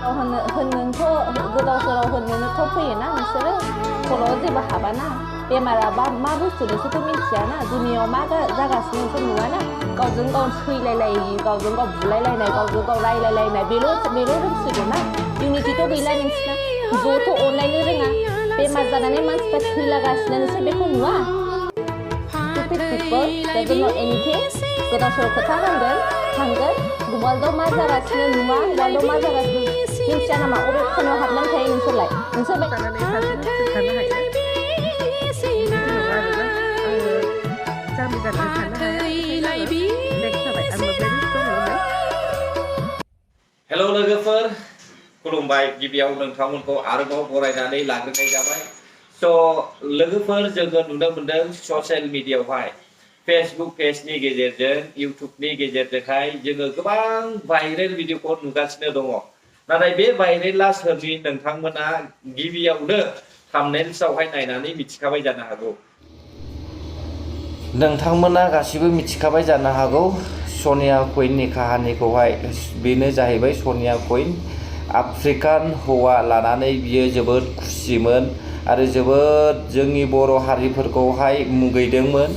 गोदाव सोराव होननोथ' फैयोना नोंसोरो खर'आव जेबो हाबाना बेमारा मा बुस्थु नोंसोरथ' मिथियाना दुनियाव मा जागासिनो नोंसोर नुवाना गावजों गाव सैलायलायि गावजों गाव बुलायलायनाय गावजों गाव रायलायलायनाय बेल' रोंसिगौ ना इउनिटिथ' गैला नोंसिना ज'थ' अनलायनो रोङा बेमार जानानै मानसिफ्रा थैलागासिनो नोंसोर बेखौ नुवा stupid people doesn't know anything गोदाव सोराव खोथा होनगोन थांगोन वर्ल्डआव मा जागासिनो नुवा वर्ल्डआव मा जागासिनो मिथिया नामा अबे खनायाव हाबनानै थायो नोंसोरलाय नोंसोर जानानै थानो हायो जाम्बि जानानै थानो हाया हेलौ लोगोफोर खुलुमबाय गिबियाव नोंथांमोनखौ आरोबाव बरायनानै लाग्रोनाय जाबाय स' लोगोफोर जोङो नुनो मोनदों ससियेल मिडियायावहाय फेसबुक पेजनि गेजेरजों इउटुबनि गेजेरजोंहाय जोङो गोबां भाइरेल भिडिअखौ नुगासिनो दङ नाथाय बे भाइरेला सोरनि नोंथांमोना गिबियावनो थाम्बनेल्सआवहाय नायनानै मिथिखाबाय जानो हागौ नोंथांमोना गासिबो मिथिखाबाय जानो हागौ सनिया कुइननि काहानिखौहाय बेनो जाहैबाय सनिया कुइन आफ्रिकान हौवा लानानै बियो जोबोद खुसिमोन आरो जोबोद जोंनि बर' हारिफोरखौहाय मुगैदोंमोन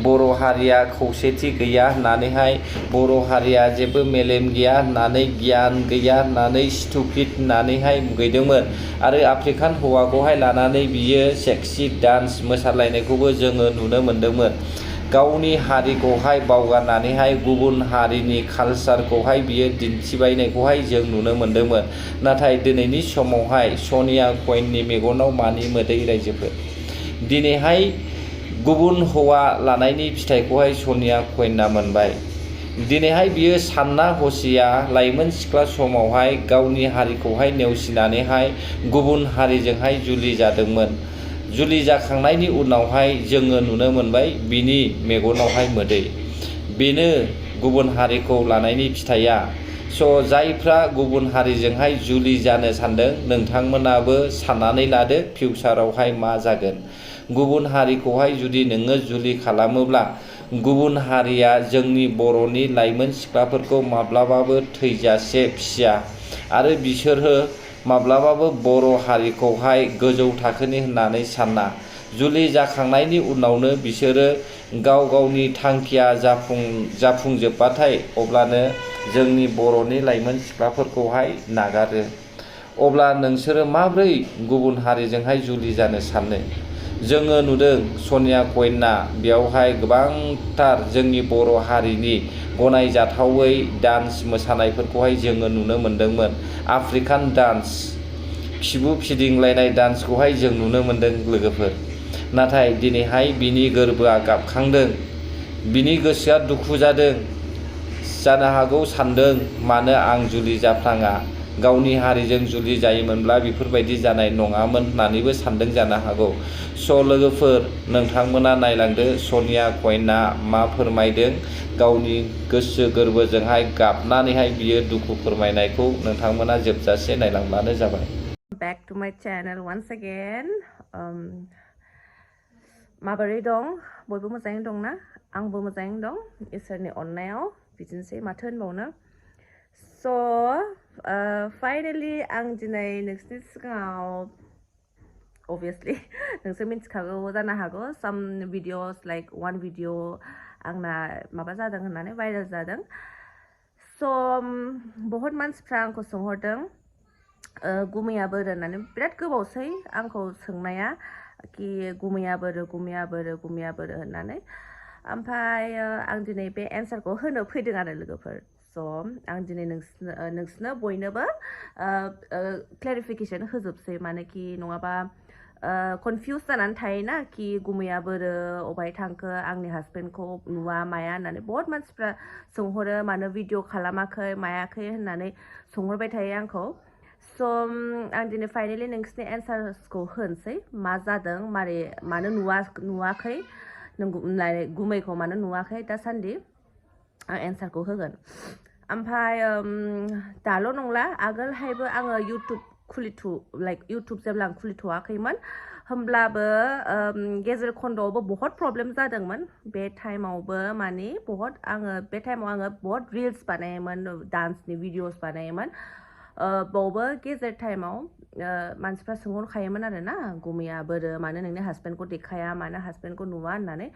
बर' हारिया खौसेथि गैया होननानैहाय बर' हारिया जेबो मेलेम गैया होननानै गियान गैया होननानै स्टुपिड होननानैहाय मुगैदोंमोन आरो आफ्रिकान हौवाखौहाय लानानै बियो सेक्सि डान्स मोसालायनायखौबो जोङो नुनो मोन्दोंमोन गावनि हारिखौहाय बावगारनानैहाय गुबुन हारिनि कालचारखौहाय बियो दिन्थिबायनायखौहाय जों नुनो मोन्दोंमोन नाथाय दिनैनि समावहाय सनिया कुइननि मेगनाव मानि मोदै रायजोफोर दिनैहाय गुबुन हौवा लानायनि फिथाइखौहाय सनिया कुइनआ मोनबाय दिनैहाय बियो सानना हसिया लाइमोन सिख्ला समावहाय गावनि हारिखौहाय नेवसिनानैहाय गुबुन हारिजोंहाय जुलि जादोंमोन जुलि जाखांनायनि उनावहाय जोङो नुनो मोनबाय बिनि मेगनावहाय मोदै बेनो गुबुन हारिखौ लानायनि फिथाइया स' जायफ्रा गुबुन हारिजोंहाय जुलि जानो सानदों नोंथांमोनाबो साननानै लादो फिउचारावहाय मा जागोन गुबुन हारिखौहाय जुदि नोङो जुलि खालामोब्ला गुबुन हारिया जोंनि बर'नि लाइमोन सिख्लाफोरखौ माब्लाबाबो थैजासे फिसिया आरो बिसोरो माब्लाबाबो बर' हारिखौहाय गोजौ थाखोनि होननानै साना जुलि जाखांनायनि उनावनो बिसोरो गाव गावनि थांखिया जाफुंजोबबाथाय अब्लानो जोंनि बर'नि लाइमोन सिख्लाफोरखौहाय नागारो अब्ला नोंसोरो माब्रै गुबुन हारिजोंहाय जुलि जानो सानो जोङो नुदों सनिया कुइनआ बेयावहाय गोबांथार जोंनि बर' हारिनि गनायजाथावै डान्स मोसानायफोरखौहाय जोङो नुनो मोन्दोंमोन आफ्रिकान डान्स खिबु फिदिंलायनाय डान्सखौहाय जों नुनो मोन्दों लोगोफोर नाथाय दिनैहाय बिनि गोरबोआ गाबखांदों बिनि गोसोआ दुखु जादों जानो हागौ सानदों मानो आं जुलि जाफ्लाङा गावनि हारिजों जुलि जायोमोनब्ला बेफोरबायदि जानाय नङामोन होननानैबो सानदों जानो हागौ स' लोगोफोर नोंथांमोना नायलांदो सनिया कुइनआ मा फोरमायदों गावनि गोसो गोरबोजोंहाय गाबनानैहाय बियो दुखु फोरमायनायखौ नोंथांमोना जोबजासे नायलांब्लानो जाबाय Back to my channel once again माबोरै दं बयबो मोजाङै दं ना आंबो मोजाङै दं इसोरनि अननायाव बिदिनोसै माथो होनबावनो स' फाइनेलि आं दिनै नोंसोरनि सिगाङाव obviously नोंसोर मिथिखागौ जानो हागौ some videos like one video आंना माबा जादों होननानै भाइरेल जादों स' बहुत मानसिफ्रा आंखौ सोंहरदों गुमैया बोरो होननानै बिराद गोबावसै आंखौ सोंनाया कि गुमैया बोरो होननानै ओमफ्राय आं दिनै बे एन्सारखौ होनो फैदों आरो लोगोफोर स' आं दिनै नोंसोरनो बयनोबो क्लेरिफिकेसन होजोबसै मानोखि नङाबा कनफिउज जानानै थायोना कि गुमैया बोरो अबहाय थांखो आंनि हासबेन्डखौ नुवा माया होननानै बहुत मानसिफ्रा सोंहरो मानो भिडिअ खालामाखै मायाखै होननानै सोंहरबाय थायो आंखौ स' आं दिनै फाइनेलि नोंसोरनि एन्सार्सखौ होनोसै मा जादों मानो नुवाखै गुमैखौ मानो नुवाखै दासान्दि आं एन्सारखौ होगोन ओमफ्राय दाल' नंला आगोलहायबो आङो इउटुब जेब्ला आं खुलिथ'वाखैमोन होमब्लाबो गेजेर खन्द'आवबो बहुत प्रब्लेम जादोंमोन बे टाइमावबो माने बे टाइमाव आङो बहुत रिल्स बानायोमोन डान्सनि भिडिअस बानायोमोन बावबो गेजेर टाइमाव मानसिफ्रा सोंहरखायोमोन आरो ना गुमैया बोरो मानो नोंनि हासबेन्डखौ देखाया मानो हासबेन्डखौ नुवा होननानै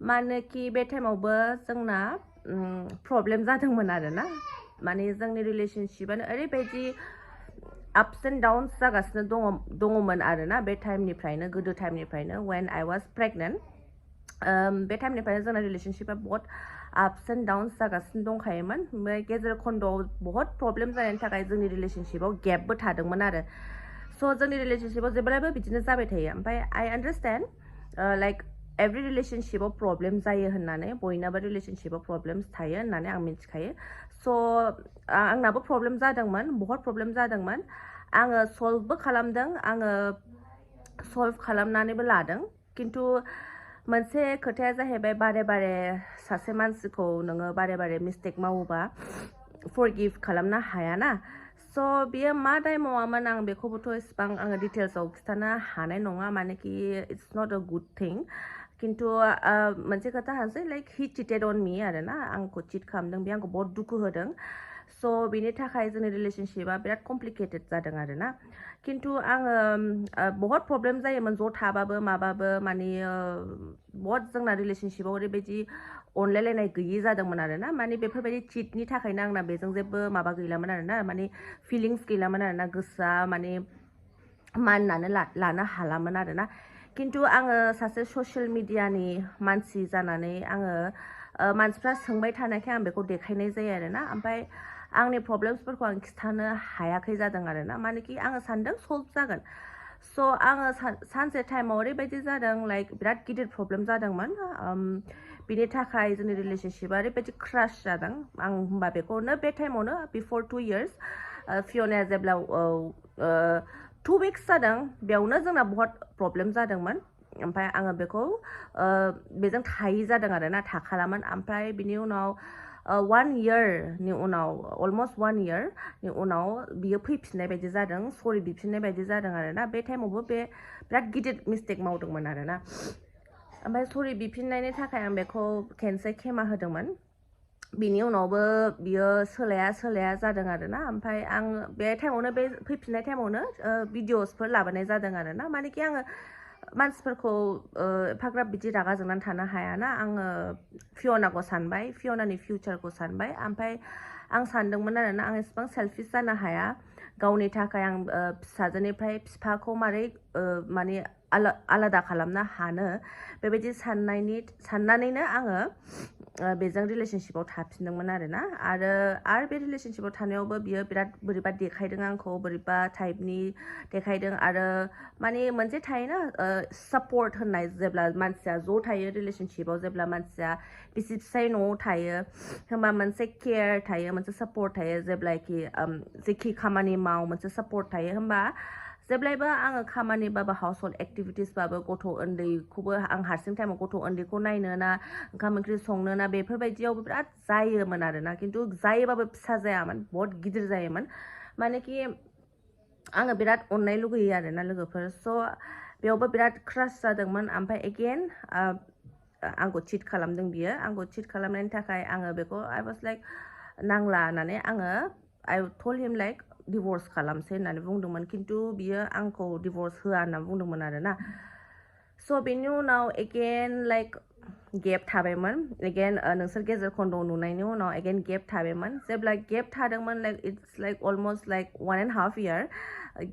मानोखि बे टाइमावबो जोंना प्रब्लेम जादोंमोन आरो ना माने जोंनि रिलेशनशिपानो ओरैबायदि ups and downs जागासिनो दङमोन आरो ना बे टाइमनिफ्रायनो गोदो टाइमनिफ्रायनो when I was pregnant बे टाइमनिफ्रायनो जोंना रिलेशनशिपा बहुत ups and downs जागासिनो दंखायोमोन ओमफ्राय गेजेर खन्दआव बहुत प्रब्लेम जानायनि थाखाय जोंनि रिलेशनशिपाव गेपबो थादोंमोन आरो स' जोंनि रिलेशनशिपाव जेब्लायबो बिदिनो जाबाय थायो ओमफ्राय I understand like every रिलेशनशिपाव प्रब्लेम जायो होननानै बयनाबो रिलेशनशिपाव प्रब्लेम्स थायो होननानै आं मिथिखायो स' आंनाबो प्रब्लेम जादोंमोन बहुत प्रब्लेम जादोंमोन आङो सल्भबो खालामदों आङो सल्भ खालामनानैबो लादों खिन्थु मोनसे खोथाया जाहैबाय बारे बारे सासे मानसिखौ नोङो बारे बारे मिस्टेक मावोबा फरगिभ खालामनो हायाना स' बियो मा दाय मावामोन आं बेखौबोथ' इसिबां आङो डिटेल्सआव खिन्थानो हानाय नङा मानेकि इट्स नट अ गुड थिं खिन्थु मोनसे खोथा हानोसै लाइक हि चिटेड अन मी आरो ना आंखौ चिट खालामदों बे आंखौ बहुत दुखु होदों स' बेनि थाखाय जोंनि रिलेशनशिपा बिराद कमप्लिकेटेड जादों आरो ना खिन्थु आङो बहुत प्रब्लेम जायोमोन ज' थाबाबो माबाबो माने बहुत जोंना रिलेशनशिपाव ओरैबायदि अनलायलायनाय गैयि जादोंमोन आरो ना माने बेफोरबायदि चिटनि थाखायनो आंना बेजों जेबो माबा गैलामोन आरो ना माने फिलिंस गैलामोन आरो ना गोसोआ माने माननानै लानो हालामोन आरो ना खिन्थु आङो सासे ससियेल मिडियानि मानसि जानानै आङो मानसिफ्रा सोंबाय थानायखाय आं बेखौ देखायनाय जायो आरो ना ओमफ्राय आंनि प्रब्लेम्सफोरखौ आं खिन्थानो हायाखै जादों आरो ना मानेकि आङो सानदों सल्भ जागोन स' आङो सानसे टाइमाव ओरैबायदि जादों लाइक बिराद गिदिर प्रब्लेम जादोंमोन बिनि थाखाय जोंनि रिलेशनशिपा ओरैबायदि क्रास जादों आं होमबा बेखौनो बे टाइमावनो बिफोर 2 years फियनाया जेब्ला 2 weeks जादों बेयावनो जोंना बहुत प्रब्लेम जादोंमोन ओमफ्राय आङो बेखौ बेजों थायि जादों आरो ना थाखालामोन ओमफ्राय बिनि उनाव 1 yearनि उनाव अलमस्ट 1 yearनि उनाव बियो फैफिननाय बायदि जादों सरि बिफिननाय बायदि जादों आरो ना बे टाइमावबो बे बिराद गिदिर मिस्टेक मावदोंमोन आरो ना ओमफ्राय सरि बिफिननायनि थाखाय आं बेखौ खेनसे खेमा होदोंमोन बिनि उनावबो बियो सोलाया जादों आरो ना ओमफ्राय आं बे टाइमावनो बे फैफिननाय टाइमावनो भिडिअसफोर लाबोनाय जादों आरो ना मानेकि आङो मानसिफोरखौ एफाग्राब बिदि रागा जोंनानै थानो हायाना आङो फियनाखौ सानबाय फियनानि फिउचारखौ सानबाय ओमफ्राय आं सानदोंमोन आरो ना आं एसेबां सेल्फिस जानो हाया गावनि थाखाय आं फिसाजोनिफ्राय बिफाखौ मारै माने आलादा खालामनो हानो बेबायदि साननानैनो आङो बेजों रिलेशनशिपाव थाफिनदोंमोन आरो ना आरो बे रिलेशनशिपाव थानायावबो बियो बिराद बोरैबा देखायदों आंखौ बोरैबा टाइपनि देखायदों आरो माने मोनसे थायोना सापर्ट होननाय जेब्ला मानसिया ज' थायो रिलेशनशिपाव जेब्ला मानसिया बिसि फिसाय न'आव थायो होमबा मोनसे केयार थायो मोनसे सापर्ट थायो जेब्लाखि जेखि खामानि माव मोनसे सापर्ट थायो होमबा जेब्लायबो आङो खामानिबाबो हाउस हल्ड एक्टिभिटिसबाबो गथ' उन्दैखौबो आं हारसिं टाइमाव गथ' उन्दैखौ नायनो ना ओंखाम ओंख्रि संनो ना बेफोरबायदियावबो बिराद जायोमोन आरो ना खिन्थु जायोबाबो फिसा जायामोन बहुत गिदिर जायोमोन मानेकि आङो बिराद अननाय लुगैयो आरो ना लोगोफोर स' बेयावबो बिराद क्रास जादोंमोन ओमफ्राय एगेन आंखौ चिट खालामदों बियो आंखौ चिट खालामनायनि थाखाय आङो बेखौ आइ वाज लाइक नांला होननानै आङो आइ टल्ड हिम लाइक डिभर्स खालामसै होननानै बुंदोंमोन खिन्थु बियो आंखौ डिभर्स होआ होनना बुंदोंमोन आरो ना स' बेनि उनाव एगेन लाइक गेप थाबायमोन एगेन नोंसोर गेजेर खन्द'आव नुनायनि उनाव एगेन गेप थाबायमोन जेब्ला गेप थादोंमोन like it's like almost like 1.5 year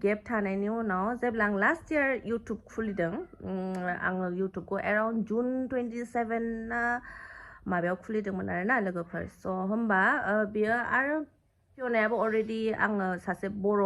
gap थानायनि उनाव जेब्ला आं लास्ट इयार इउटुब खुलिदों आङो इउटुबखौ एराउन्ड जुन 27 ना माबायाव खुलिदोंमोन आरो ना लोगोफोर स' होमबा बियो आरो फियनायाबो अलरेडि आङो सासे बर'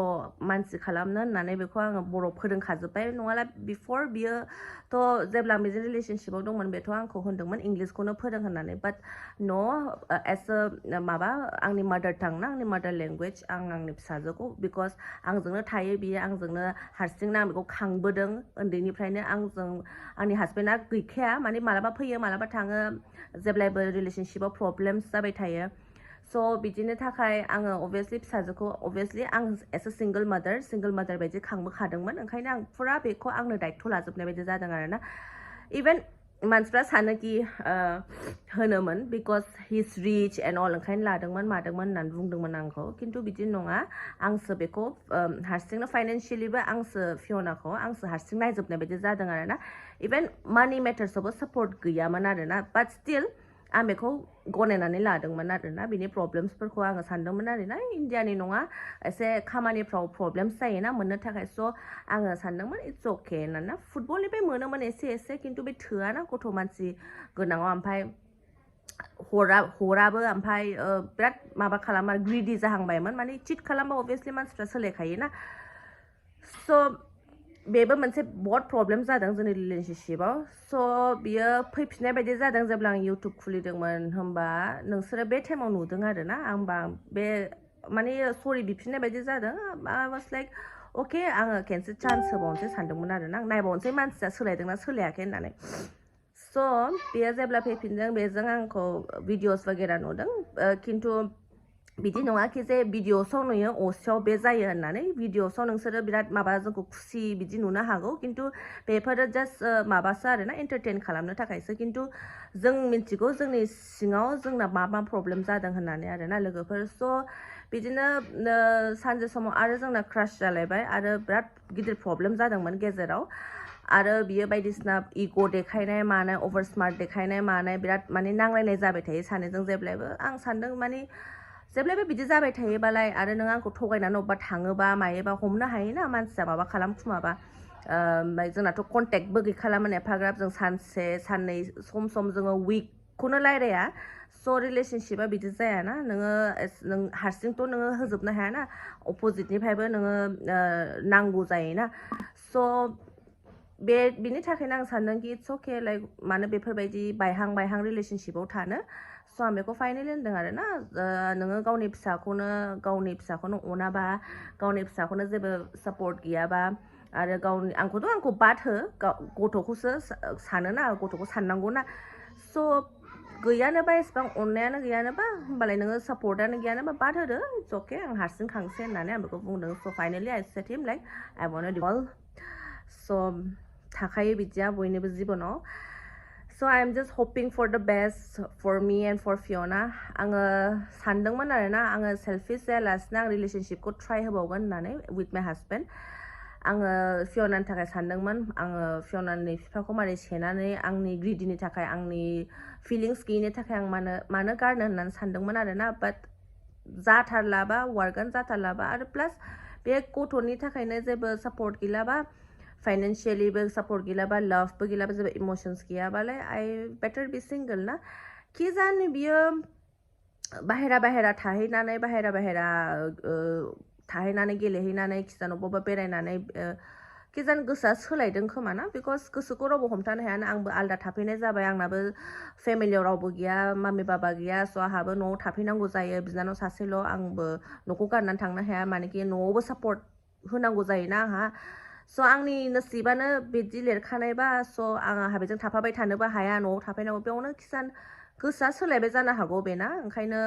मानसि खालामनो होननानै बेखौ आङो बर' फोरोंखाजोब्बाय नङाला बिफोर बियोथ' जेब्ला आं बेजों रिलेशनशिपाव दंमोन बेथ' आंखौ होनदोंमोन इंलिसखौनो फोरों होननानै बाट न' एस अ माबा आंनि मादार टां ना आंनि मादार लेंगुवेज आं आंनि फिसाजोखौ बिकज आंजोंनो थायो बियो आंजोंनो हारसिंनो आं बेखौ खांबोदों उन्दैनिफ्रायनो आंनि हासबेन्डआ गैखाया माने मालाबा फैयो मालाबा थाङो जेब्लायबो रिलेशनशिपाव प्रब्लेम्स जाबाय थायो स' बिदिनो थाखाय आङो अभियासलि फिसाजोखौ अभियासलि आं एस अ सिंगल मादार बायदि खांबोखादोंमोन ओंखायनो आं फुरा बेखौ आंनो दायथ' लाजोबनाय बायदि जादों आरो ना इभेन मानसिफ्रा सानो कि होनोमोन because he is rich and all ओंखायनो लादोंमोन मादोंमोन होननानै बुंदोंमोन आंखौ खिन्थु बिदि नङा आंसो बेखौ हारसिंनो फाइनेन्सियेलिबो आंसो फियनाखौ आंसो हारसिं नायजोबनाय बायदि जादों आरोना इभेन मानि मेटार्सआवबो सापर्ट गैयामोन आरोना बाट स्टिल आं बेखौ गनायनानै लादोंमोन आरोना बिनि प्रब्लेम्सफोरखौ आङो सानदोंमोन आरोना इन्डियानि नङा एसे खामानिफ्राव प्रब्लेम्स जायोना मोननो थाखाय स' आङो सानदोंमोन इट्स अके होनना फुटबलनिफ्राय मोनोमोन एसे खिन्थु बे थोआना गथ' मानसि गोनाङाव ओमफ्राय हराबो ओमफ्राय बिराद माबा खालामो ग्रिडि जाहांबायमोन माने चिट खालामबा अभियासलि मानसिफ्रा सोलायखायोना स' बेबो मोनसे बहुत प्रब्लेम जादों जोंनि रिलेशनशिपआव स' बियो फैफिननाय बायदि जादों जेब्ला आं इउटुब खुलिदोंमोन होमबा नोंसोरो बे टाइमाव नुदों आरोना आंबा बे माने सरि बिफिननाय बायदि जादों आई वाज लाइक अके आङो खेनसे चान्स होबावनोसै सानदोंमोन आरोना आं नायबावनोसै मानसिया सोलायदोंना सोलायाखै होननानै स' बेयो जेब्ला फैफिनदों बेजों आंखौ भिडिअस वगेरा नुदों खिन्थु बिदि नङा कि जे भिडिअसआव नुयो असेयाव बे जायो होननानै भिडिअसआव नोंसोरो बिराद माबा जोंखौ खुसि बिदि नुनो हागौ खिन्थु बेफोरो जास्ट माबासो आरोना एन्टारटेन खालामनो थाखायसो खिन्थु जों मिथिगौ जोंनि सिङाव जोंना मा प्रब्लेम जादों होननानै आरोना लोगोफोर स' बिदिनो सानसे समाव आरो जोंना क्रास जालायबाय आरो बिराद गिदिर प्रब्लेम जादोंमोन गेजेराव आरो बियो बायदिसिना इग' देखायनाय मानाय अभार स्मार्ट देखायनाय मानाय बिराद माने नांलायनाय जाबाय थायो सानैजों जेब्लायबो आं सानदों माने जेब्लायबो बिदि जाबाय थायोबालाय आरो नों आंखौ थगायनानै अबेबा थाङोबा मायोबा हमनो हायोना मानसिया माबा खालामखुमाबा ओमफ्राय जोंनाथ' कन्टेक्टबो गैखालामोन एफाग्राब जों सानसे साननै सम जोङो उइकखौनो रायलाया स' रिलेशनशिपआ बिदि जायाना नों हारसिंथ' नोङो होजोबनो हायाना अपोजिटनिफ्रायबो नोङो नांगौ जायोना स' बिनि थाखायनो आं सानदों कि इट्स अके लाइक मानो बेफोरबायदि बायहां रिलेशनशिपआव थानो स' आं बेखौ फाइनेलि होनदों आरोना नोङो गावनि फिसाखौनो अनाबा गावनि फिसाखौनो जेबो सापर्ट गैयाबा आरो आंखौ बाद हो गथ'खौसो सानोना गथ'खौ साननांगौना स' गैयानोबा एसेबां अननायानो गैयानोबा होमबालाय नोङो सापर्टआनो गैयानोबा बाद होदो इट्स अके आं हारसिं खांसै होननानै आं बेखौ बुंदों स' finally I said him like I want to स' थाखायो बिदिया बयनिबो जिबनाव स' I am just hoping for the best for me and for फियना आङो सानदोंमोन आरोना आङो सेल्फिश जायालासिनो आं रिलेशनशिपखौ ट्राइ होबावगोन होननानै उइथ माइ हासबेन्ड आङो फियनानि थाखाय सानदोंमोन आङो फियनानि बिफाखौ मारै सेनानै आंनि ग्रिडिनि थाखाय आंनि फिलिंस गैयिनि थाखाय आं मानो गारनो होननानै सानदोंमोन आरोना बाट जाथारलाबा वार्कआनो जाथारलाबा आरो प्लास बे गथ'नि थाखायनो जेबो सापर्ट गैलाबा फाइनेन्सियेलिबो सापर्ट गैलाबा लाभबो गैलाबा जेबो इमोसन्स गैयाबालाय आइ बेटार बि सिंगोल ना कि जानो बियो बाहेरा थाहैनानै गेलेहैनानै खिजान बबेबा बेरायनानै खिजान गोसोआ सोलायदों खोमा ना बिकज गोसोखौ रावबो हमथानो हायाना आंबो आलदा थाफैनाय जाबाय आंनाबो फेमिलियाव रावबो गैया मामि बाबा गैया स' आंहाबो न'आव थाफैनांगौ जायो बिनानाव सासेल' आंबो न'खौ गारनानै थांनो हाया मानेकि न'आवबो सापर्ट होनांगौ जायोना आंहा स' आंनि नसिबानो बिदि लिरखानायबा स' आंहा बेजों थाफाबाय थानोबो हाया न'आव थाफैनांगौ बेयावनो खिसान गोसोआ सोलायबाय जानो हागौ बेना ओंखायनो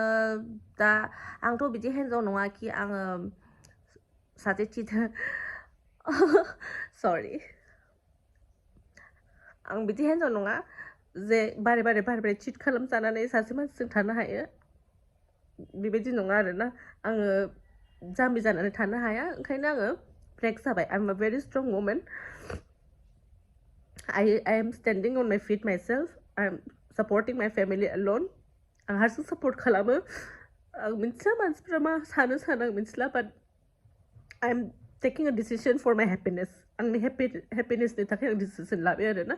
दा आंथ' बिदि हिन्जाव नङा कि आङो सासे सरि आं बिदि हिन्जाव नङा जे बारे चिट खालामजानानै सासे मानसिजों थानो हायो बेबायदि नङा आरोना आङो जाम्बि जानानै थानो हाया ओंखायनो आङो ब्रेक जाबाय आइ am a very strong women I am standing on my feet myself I am supporting my family alone आं हारसिं सापर्ट खालामो आं मिथिया मानसिफ्रा मा सानो आं मिथिला बाट I am taking a decision for my happiness आंनि हेपिनेसनि थाखाय आं डिसिसन लाबाय आरोना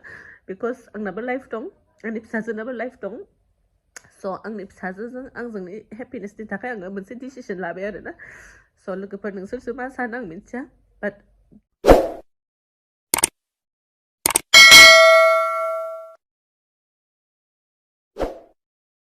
बिकज आंनाबो लाइफ दं आंनि फिसाजोनाबो लाइफ दं स' आंनि फिसाजोजों आंजोंनि हेपिनेसनि थाखाय आङो मोनसे डिसिसन लाबाय आरोना स' लोगोफोर नोंसोरसो मा सानो आं मिथिया बाट